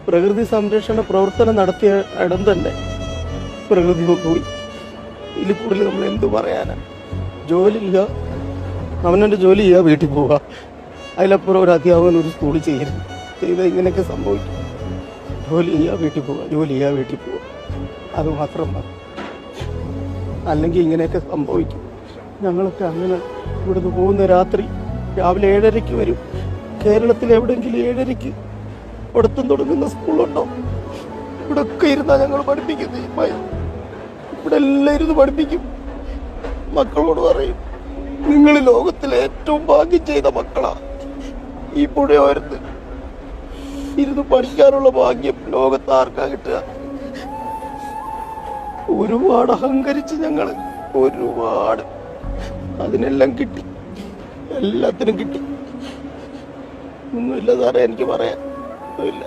പ്രകൃതി സംരക്ഷണ പ്രവർത്തനം നടത്തിയ ഇടം തന്നെ പ്രകൃതി പോയി. ഇതിൽ കൂടുതൽ നമ്മൾ എന്ത് പറയാനാ? ജോലി ചെയ്യുക, അവനവൻ്റെ ജോലി ചെയ്യുക, വീട്ടിൽ പോവുക. അതിലപ്പുറം ഒരു അധ്യാപകൻ ഒരു സ്കൂളിൽ ചെയ്യരുത്. ചെയ്താൽ ഇങ്ങനെയൊക്കെ സംഭവിക്കും. ജോലി ചെയ്യുക, വീട്ടിൽ പോവുക, ജോലി ചെയ്യുക, വീട്ടിൽ പോവുക. അതുമാത്രം മതി. അല്ലെങ്കിൽ ഇങ്ങനെയൊക്കെ സംഭവിക്കും. ഞങ്ങളൊക്കെ അങ്ങനെ ഇവിടുന്ന് പോകുന്ന രാത്രി രാവിലെ 7:30 വരും. കേരളത്തിൽ എവിടെയെങ്കിലും 7:30 പഠിത്തം തുടങ്ങുന്ന സ്കൂളുണ്ടോ? ഇവിടെ ഒക്കെ ഇരുന്നാ ഞങ്ങൾ പഠിപ്പിക്കുന്നത്. ഇവിടെ എല്ലാം ഇരുന്ന് പഠിപ്പിക്കും. മക്കളോട് പറയും, നിങ്ങൾ ലോകത്തിലെ ഏറ്റവും ഭാഗ്യം ചെയ്ത മക്കളാ. ഈ പുഴയോരത്ത് ഇരുന്ന് പഠിക്കാനുള്ള ഭാഗ്യം ലോകത്ത് ആർക്കാ കിട്ടുക? ഒരുപാട് അഹങ്കരിച്ച് ഞങ്ങള്, ഒരുപാട്. അതിനെല്ലാം കിട്ടി, എല്ലാത്തിനും കിട്ടി. ഒന്നുമില്ല സാറേ, എനിക്ക് പറയാൻ ഒന്നുമില്ല.